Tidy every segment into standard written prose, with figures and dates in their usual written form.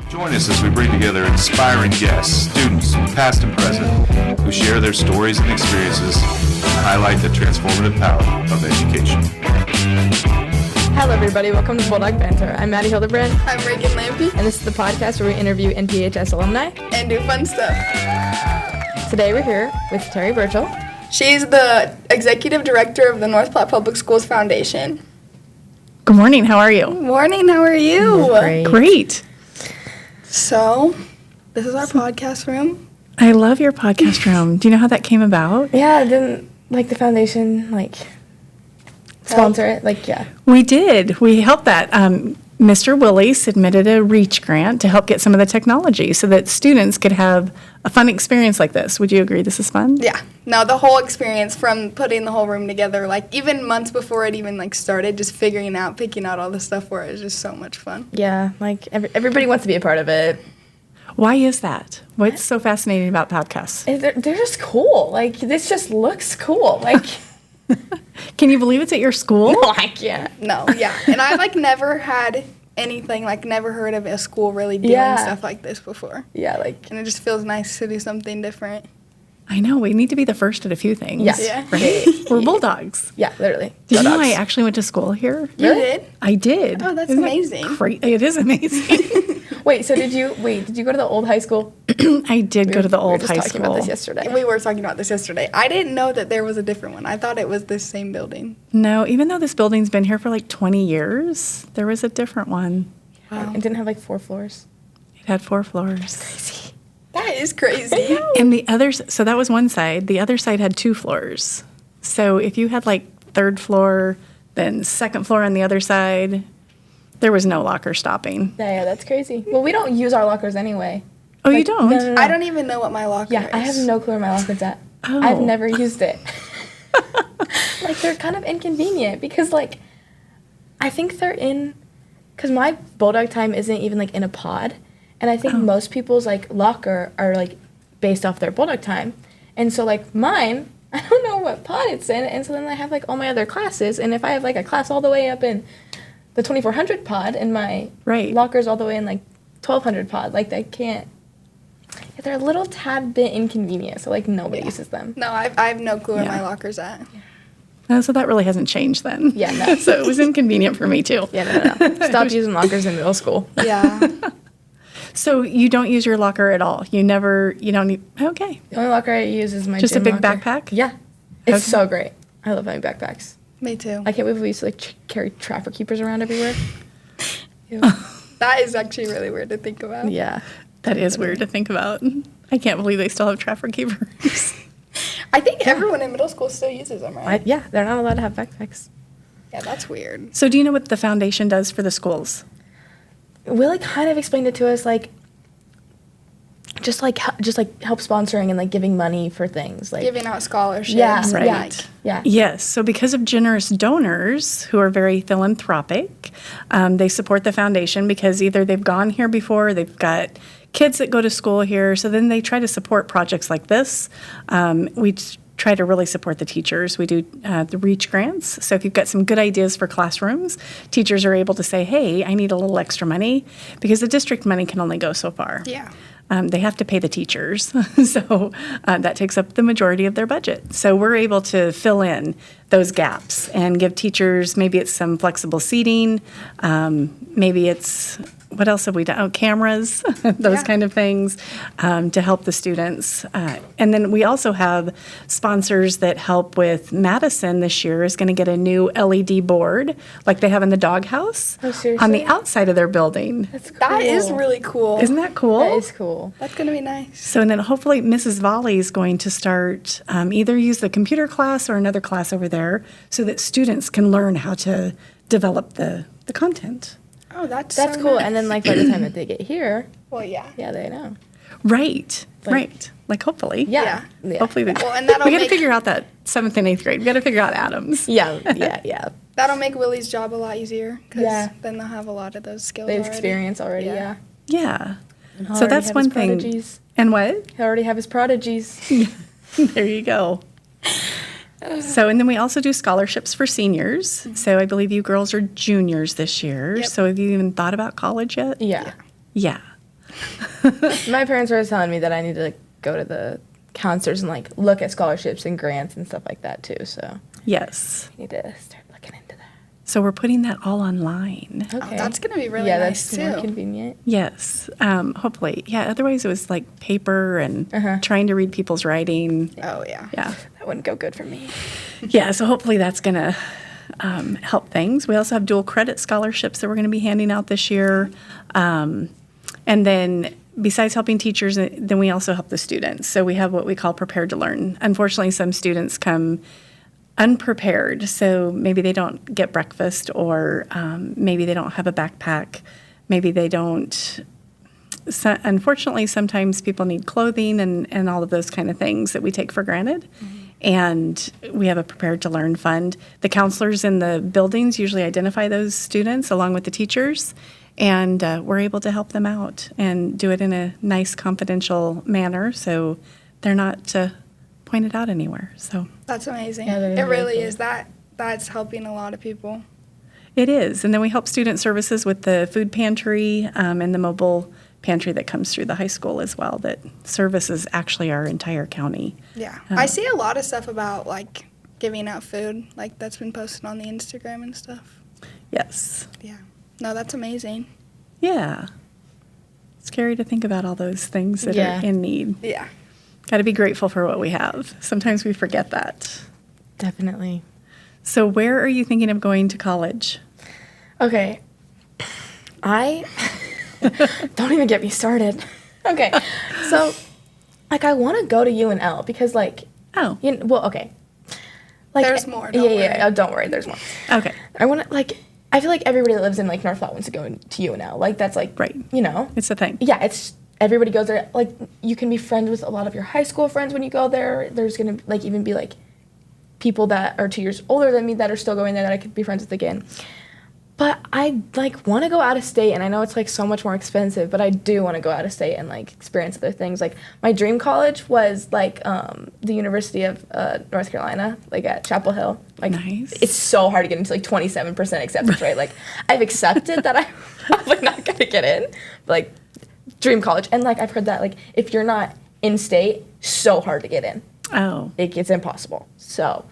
Join us as we bring together inspiring guests, students, past and present, who share their stories and experiences and highlight the transformative power of education. Hello, everybody. Welcome to Bulldog Banter. I'm Maddie Hildebrand. I'm Reagan Lampy. And this is the podcast where we interview NPHS alumni And do fun stuff. Today we're here with Terri Burchell. She's the executive director of the North Platte Public Schools Foundation. Good morning. How are you? Morning, how are you? Great. So, this is our podcast room. I love your podcast room. Do you know how that came about? Yeah, didn't the foundation sponsor it? Yeah. We did. We helped that. Mr. Willie submitted a REACH grant to help get some of the technology so that students could have a fun experience like this. Would you agree this is fun? Yeah. No, the whole experience from putting the whole room together, even months before it even started, just picking out all the stuff for it is just so much fun. Yeah, everybody wants to be a part of it. Why is that? What's so fascinating about podcasts? They're just cool. This just looks cool. Can you believe it's at your school? No, I can't. No, yeah. And I never had anything, never heard of a school really doing stuff like this before. Yeah, And it just feels nice to do something different. I know. We need to be the first at a few things. Yeah. Right? We're bulldogs. Yeah, literally. Did you know I actually went to school here? You did? I did. Oh, that's Isn't that amazing. great? It is amazing. Wait, so did you go to the old high school? I did go to the old high We were just talking school. about this yesterday. We were talking about this yesterday. I didn't know that there was a different one. I thought it was the same building. No, even though this building's been here for 20 years, there was a different one. Wow. It didn't have 4 floors. It had 4 floors. Crazy. That is crazy. And the others, so that was one side. The other side had 2 floors. So if you had 3rd floor, then 2nd floor on the other side, there was no locker stopping. Yeah, that's crazy. Well, we don't use our lockers anyway. Oh, you don't? No. I don't even know what my locker is. Yeah, I have no clue where my locker's at. Oh. I've never used it. They're kind of inconvenient because, I think they're in, because my Bulldog time isn't even, in a pod. And I think most people's, locker are, based off their Bulldog time. And so, mine, I don't know what pod it's in. And so then I have, all my other classes. And if I have, a class all the way up in the 2400 pod and my locker's all the way in, 1200 pod, they can't. Yeah, they're a little tad bit inconvenient, so nobody uses them. No, I have no clue where my locker's at. Oh, so that really hasn't changed then. Yeah, no. So it was inconvenient for me too. Yeah, no. Stopped using lockers in middle school. Yeah. So you don't use your locker at all? You don't need, okay. The only locker I use is my Just a gym big locker. backpack? Yeah. It's Okay. so great. I love having backpacks. Me too. I can't believe we used to carry trapper keepers around everywhere. Ew. That is actually really weird to think about. Yeah. That is weird to think about. I can't believe they still have traffic keepers. I think everyone in middle school still uses them, right? Yeah, they're not allowed to have backpacks. Yeah, that's weird. So do you know what the foundation does for the schools? Willie kind of explained it to us just help sponsoring and giving money for things Giving out scholarships. Yeah, Right. Yeah. Yes. So because of generous donors who are very philanthropic, they support the foundation because either they've gone here before, they've got kids that go to school here, so then they try to support projects like this. We try to really support the teachers. We do the REACH grants. So if you've got some good ideas for classrooms, teachers are able to say, hey, I need a little extra money, because the district money can only go so far. Yeah. They have to pay the teachers, so that takes up the majority of their budget. So we're able to fill in those gaps and give teachers, maybe it's some flexible seating, maybe it's, what else have we done? Oh, cameras, those kind of things to help the students. And then we also have sponsors that help with Madison this year is going to get a new LED board like they have in the doghouse on the outside of their building. That's cool. That is really cool. Isn't that cool? That is cool. That's going to be nice. So, and then hopefully Mrs. Volley is going to start either use the computer class or another class over there so that students can learn how to develop the content. Oh, that's cool. nice. And then by the time that they get here, Well, yeah. they know. Right, right. Hopefully. Yeah. Hopefully. Well, and that'll we got to make- figure out that 7th and 8th grade. We got to figure out atoms. Yeah. That'll make Willie's job a lot easier because Yeah. then they'll have a lot of those skills They have already. experience already, yeah. Yeah. He'll So already that's have one his thing. prodigies. And what? He'll already have his prodigies. There you go. So, and then we also do scholarships for seniors. So I believe you girls are juniors this year. Yep. So have you even thought about college yet? Yeah. Yeah. My parents were telling me that I need to like, go to the counselors and like look at scholarships and grants and stuff like that too. So Yes. I need to start looking into that. So we're putting that all online. Oh, that's going to be really yeah, nice that's more too. convenient. Yes. Hopefully. Yeah. Otherwise, it was like paper and trying to read people's writing. Oh, yeah. Yeah. That wouldn't go good for me. Yeah. So hopefully that's going to help things. We also have dual credit scholarships that we're going to be handing out this year. And then besides helping teachers, then we also help the students. So we have what we call Prepared to Learn. Unfortunately, some students come unprepared, so maybe they don't get breakfast, or maybe they don't have a backpack, maybe they don't. So unfortunately, sometimes people need clothing and all of those kind of things that we take for granted. And we have a Prepared to Learn fund. The counselors in the buildings usually identify those students along with the teachers, and we're able to help them out and do it in a nice, confidential manner, so they're not pointed out anywhere. So That's amazing. Yeah, that is it really really cool. is. That's helping a lot of people. it is. And then we help student services with the food pantry and the mobile pantry that comes through the high school as well, that services actually our entire county. Yeah. I see a lot of stuff about like giving out food, like that's been posted on the Instagram and stuff. Yes. Yeah. No, that's amazing. Yeah. Scary to think about all those things that Yeah. are in need. Yeah. Got to be grateful for what we have. Sometimes we forget that. Definitely. So where are you thinking of going to college? Okay. I don't even get me started. Okay. So, like, I want to go to UNL because, like, Oh, okay. Like, There's more, Yeah, don't yeah. worry. Oh, don't worry. There's more. okay. I want to, like, I feel like everybody that lives in, like, North Platte wants to go to UNL. Like, that's, like, Right. you know. It's a thing. Yeah, it's everybody goes there. Like, you can be friends with a lot of your high school friends when you go there. There's gonna like even be like people that are 2 years older than me that are still going there that I could be friends with again. But I like want to go out of state, and I know it's like so much more expensive, but I do want to go out of state and like experience other things. Like my dream college was like the University of North Carolina, like at Chapel Hill. Like Nice. it's so hard to get into, like 27% acceptance rate. Like I've accepted that I'm probably not gonna get in, but, like dream college. And like I've heard that like if you're not in state, so hard to get in. Oh, It's impossible. So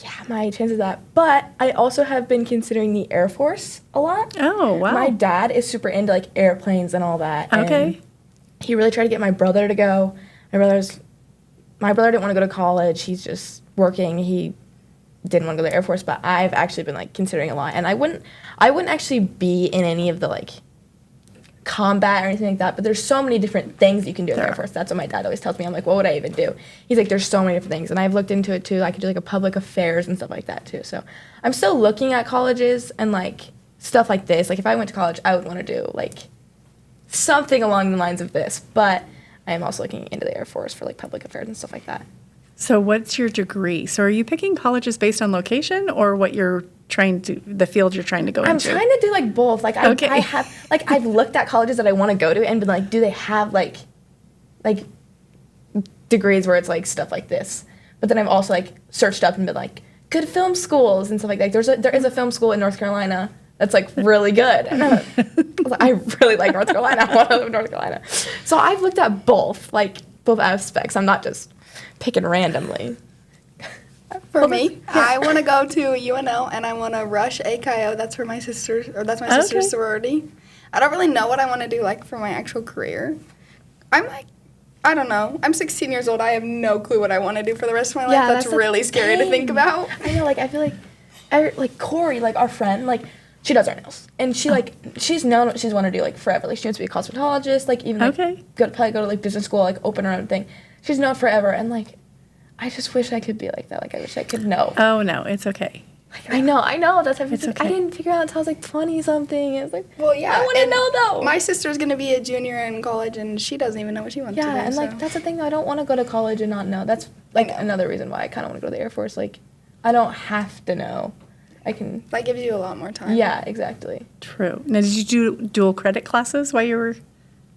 yeah, my chances of that. But I also have been considering the Air Force a lot. oh, wow. My dad is super into like airplanes and all that. Okay. And he really tried to get my brother to go. My brother didn't want to go to college. He's just working. He didn't want to go to the Air Force, but I've actually been like considering a lot. And I wouldn't actually be in any of the like combat or anything like that, but there's so many different things you can do in the Air Force. That's what my dad always tells me. I'm like, what would I even do? He's like, there's so many different things. And I've looked into it too. I could do like a public affairs and stuff like that too. So I'm still looking at colleges and like stuff like this. Like if I went to college, I would want to do like something along the lines of this, but I am also looking into the Air Force for like public affairs and stuff like that. So what's your degree? So are you picking colleges based on location or what you're trying to, the field you're trying to go I'm into? trying to do like both. Like Okay. I have like I've looked at colleges that I want to go to and been like, do they have like degrees where it's like stuff like this? But then I've also like searched up and been like good film schools and stuff like that. There is a film school in North Carolina that's like really good. And I was like, I really like North Carolina. I want to live in North Carolina. So I've looked at both aspects. I'm not just picking randomly. For me, I want to go to UNL and I want to rush AKO. That's where my sister's Okay. sorority. I don't really know what I want to do like for my actual career. I'm like, I don't know. I'm 16 years old. I have no clue what I want to do for the rest of my life. Yeah, That's that's the really scary to think thing. about. I know, like, I feel like Corey, like, our friend, like, she does our nails. And she, like, she's known what she's wanted to do, like, forever. Like, she wants to be a cosmetologist, like, even, like, Okay. probably go to, like, business school, like, open her own thing. She's known forever. And, like, I just wish I could be like that. Like, I wish I could know. Oh, no, it's okay. Like, I know. That's how It's I okay. didn't figure out until I was, like, 20-something. It's like, Well, yeah. I want to and know, though. My sister's going to be a junior in college and she doesn't even know what she wants to do. Yeah, and, like, so. that's the thing. I don't want to go to college and not know. That's, like, know. another reason why I kind of want to go to the Air Force. Like, I don't have to know. I can. That gives you a lot more time. Yeah, exactly. True. Now, did you do dual credit classes while you were,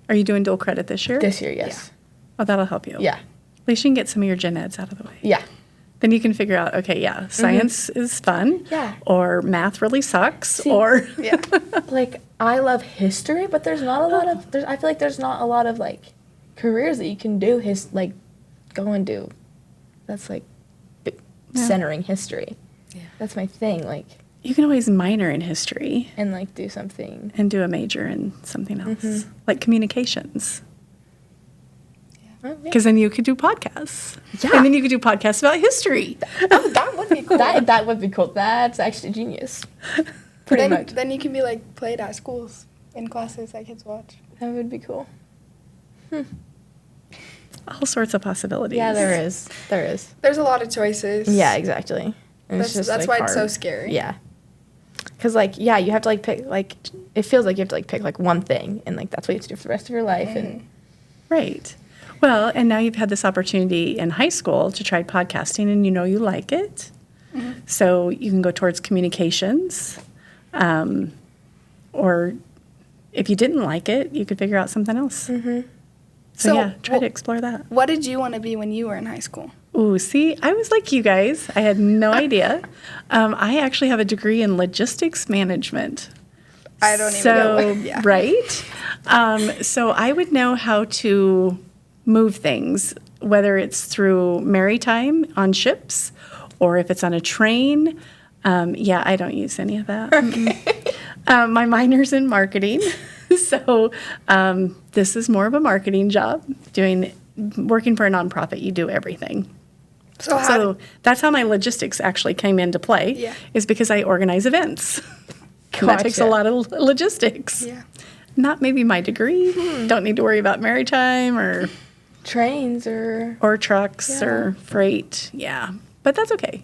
are you doing dual credit this year? This year, yes. Oh, that'll help you. Yeah. At least you can get some of your gen eds out of the way. Yeah. Then you can figure out, okay, science is fun. Mm-hmm. Yeah. Or math really sucks. See, or Yeah. Like, I love history, but there's not a lot of, I feel like there's not a lot of, like, careers that you can do, go and do. That's, like, centering history. Yeah. That's my thing, like. You can always minor in history. And, like, do something. And do a major in something else, like communications. Because then you could do podcasts. Yeah. And then you could do podcasts about history. That would be cool. That would be cool. That's actually genius. Pretty much. Then you can be like played at schools in classes that kids watch. That would be cool. All sorts of possibilities. Yeah, there is. There is. There's a lot of choices. Yeah, exactly. And That's like, why it's so hard. scary. Yeah. Because, like, yeah, you have to, like, pick, like, it feels like you have to, like, pick, like, one thing. And, like, that's what you have to do for the rest of your life. And Right. Well, and now you've had this opportunity in high school to try podcasting, and you know you like it. So you can go towards communications. Or if you didn't like it, you could figure out something else. So yeah, try to explore that. What did you want to be when you were in high school? Ooh, see, I was like you guys. I had no idea. I actually have a degree in logistics management. I don't even know what, yeah. Right? So I would know how to move things, whether it's through maritime on ships or if it's on a train. Yeah, I don't use any of that. My minor's in marketing. So this is more of a marketing job. Working for a nonprofit, you do everything. So that's how my logistics actually came into play, Yeah. is because I organize events. And that takes a Gotcha. lot of logistics. Yeah. Not maybe my degree. Don't need to worry about maritime or trains or. trucks or freight. Yeah, but that's okay.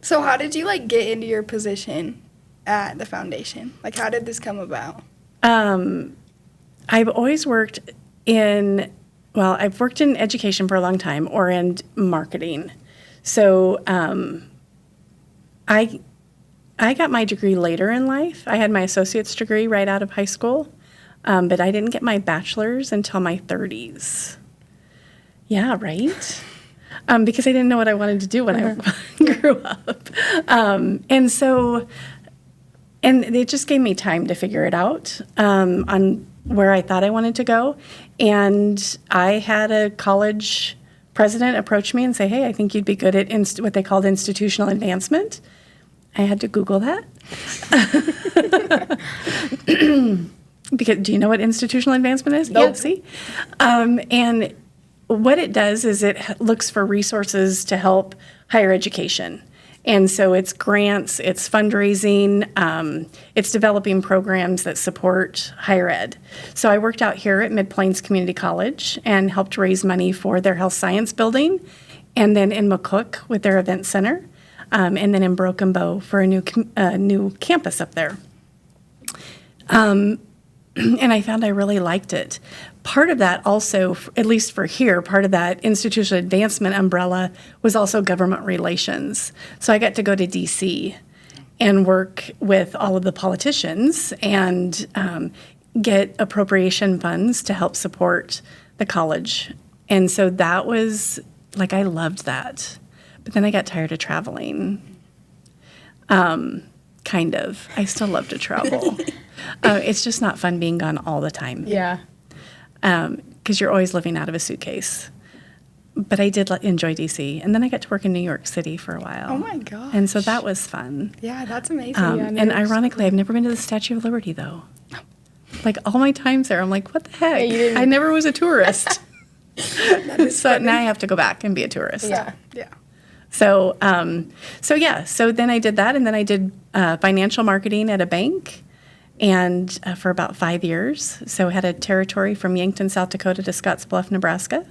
So how did you like get into your position at the foundation? Like how did this come about? I've always worked I've worked in education for a long time or in marketing. So I got my degree later in life. I had my associate's degree right out of high school, but I didn't get my bachelor's until my 30s. Yeah, right? Because I didn't know what I wanted to do when I grew up. And it just gave me time to figure it out on where I thought I wanted to go. And I had a college president approach me and say, hey, I think you'd be good at what they called institutional advancement. I had to Google that. Because do you know what institutional advancement is? Nope. Yeah, see? And what it does is it looks for resources to help higher education. And so it's grants, it's fundraising, it's developing programs that support higher ed. So I worked out here at Mid-Plains Community College and helped raise money for their health science building, and then in McCook with their event center, and then in Broken Bow for a new campus up there. And I found I really liked it. Part of that also, at least for here, part of that institutional advancement umbrella was also government relations. So I got to go to D.C. and work with all of the politicians and get appropriation funds to help support the college. And so that was, like, I loved that. But then I got tired of traveling. Kind of. I still love to travel. It's just not fun being gone all the time. Yeah. Because you're always living out of a suitcase. But I did enjoy D.C. And then I got to work in New York City for a while. Oh my gosh. And so that was fun. Yeah, that's amazing. And ironically, I've never been to the Statue of Liberty, though. Like, all my times there, I'm like, what the heck? you didn't- I never was a tourist. That is So funny. now I have to go back and be a tourist. Yeah. Yeah. So then I did that, and then I did financial marketing at a bank, and for about 5 years. So I had a territory from Yankton, South Dakota to Scottsbluff, Nebraska.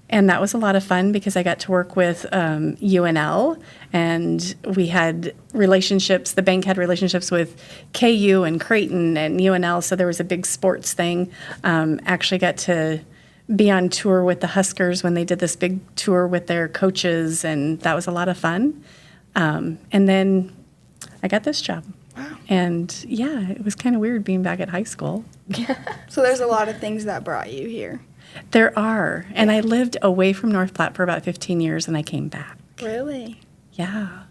And that was a lot of fun because I got to work with UNL, and we had relationships. The bank had relationships with KU and Creighton and UNL, so there was a big sports thing. Actually got to be on tour with the Huskers when they did this big tour with their coaches, and that was a lot of fun. And then I got this job. Wow. And yeah, it was kind of weird being back at high school. So there's a lot of things that brought you here. There are. And I lived away from North Platte for about 15 years, and I came back. Really? Yeah.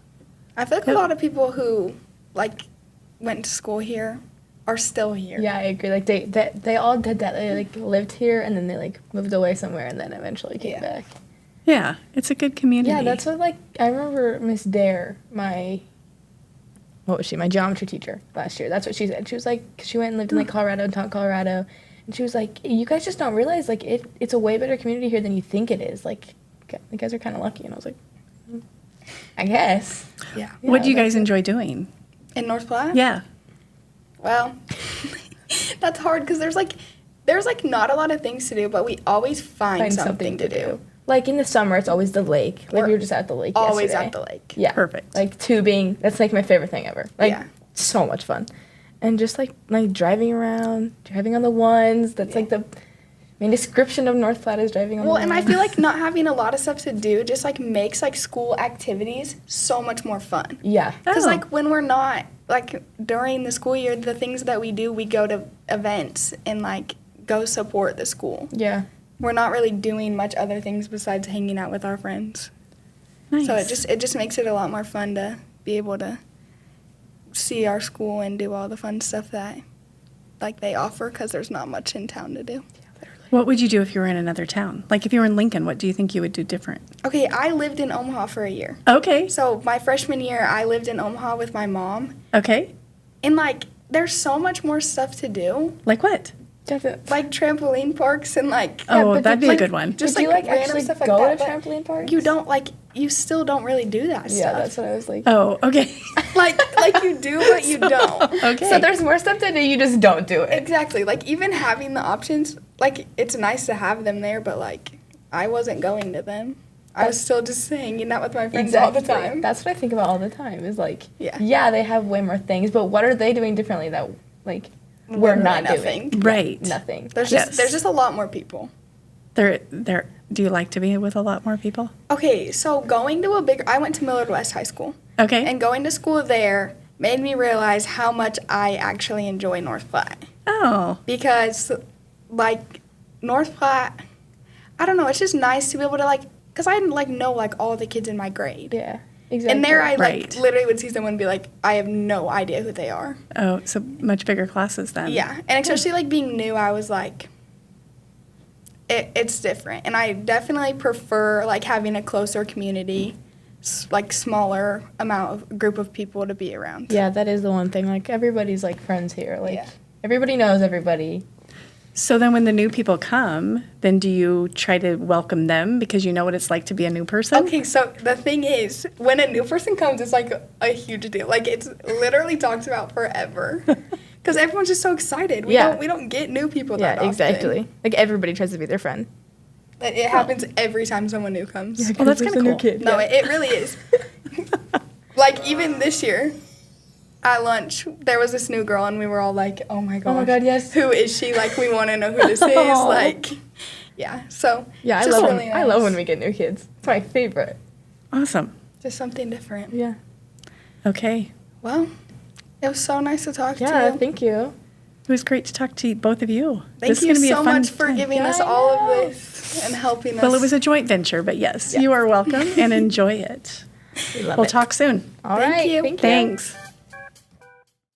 I feel like a lot of people who like went to school here are still here. Yeah, I agree. Like they all did that. They like lived here and then they like moved away somewhere and then eventually came back. Yeah, it's a good community. Yeah, that's what like I remember Miss Dare, my geometry teacher last year. That's what she said. She was like, 'cause she went and lived in like Colorado, taught Colorado, and she was like, you guys just don't realize like it's a way better community here than you think it is. Like, you guys are kind of lucky. And I was like, I guess. Yeah. What do you guys enjoy doing? In North Platte? Yeah. Well, that's hard because there's not a lot of things to do, but we always find something to do. Like in the summer, it's always the lake. Like we were just at the lake Always yesterday. at the lake. Yeah. Perfect. Like tubing. That's like my favorite thing ever. Like Yeah. so much fun. And just like driving around, driving on the ones. That's like the main description of North Platte is driving on the Well, ones. and I feel like not having a lot of stuff to do just like makes like school activities so much more fun. Yeah. Because Oh. like when we're not like during the school year, the things that we do, we go to events and like go support the school. Yeah. We're not really doing much other things besides hanging out with our friends. Nice. So it just makes it a lot more fun to be able to see our school and do all the fun stuff that like they offer because there's not much in town to do. What would you do if you were in another town? Like if you were in Lincoln, what do you think you would do different? Okay, I lived in Omaha for a year. Okay. So my freshman year, I lived in Omaha with my mom. Okay. And like there's so much more stuff to do. Like what? Definitely. Like trampoline parks and like Oh, but that'd did be a you- good one. just Did you like like random actually stuff like go that, to but trampoline parks? you don't like you still don't really do that Yeah, stuff. that's what I was like. Oh, okay. like you do but you don't. Okay. So there's more stuff to do, you just don't do it. Exactly. Like even having the options, like it's nice to have them there, but like I wasn't going to them. I was still just hanging out with my friends all the time. That's what I think about all the time. Is like, Yeah. they have way more things, but what are they doing differently that like we're not nothing. doing? Right. Nothing. There's Yes. just a lot more people. There. Do you like to be with a lot more people? Okay, so going to I went to Millard West High School. Okay. And going to school there made me realize how much I actually enjoy North Platte. Oh. Because, like, North Platte, I don't know, it's just nice to be able to, like, because I didn't, like, know, like, all the kids in my grade. Yeah. Exactly. And there I, like, Right. literally would see someone and be like, I have no idea who they are. Oh, so much bigger classes then. Yeah. And especially, like, being new, I was like, it's different. And I definitely prefer, like, having a closer community, like, smaller group of people to be around. Yeah, that is the one thing. Like everybody's like friends here. Like Yeah. everybody knows everybody. So then when the new people come, then do you try to welcome them because you know what it's like to be a new person? Okay, so the thing is, when a new person comes, it's like a huge deal. Like it's literally talked about forever, because everyone's just so excited. We don't get new people that often. exactly. Like everybody tries to be their friend. It happens every time someone new comes. Well, that's kind of cool. No, it really is. Like even this year, at lunch, there was this new girl, and we were all like, "Oh my gosh, Oh my God, yes. who is she? Like we want to know who this is." Like, yeah. So Yeah, just really I love nice. when we get new kids. It's my favorite. Awesome. Just something different. Yeah. Okay. Well, it was so nice to talk to Yeah, you. thank you. It was great to talk to both of you. Thank This is you gonna be a so fun much for time. giving us Yeah, I all of know. this and helping us. Well, it was a joint venture, but yes, you are welcome and enjoy it. We love We'll it. talk soon. All Thank right. you. Thank you. Thanks.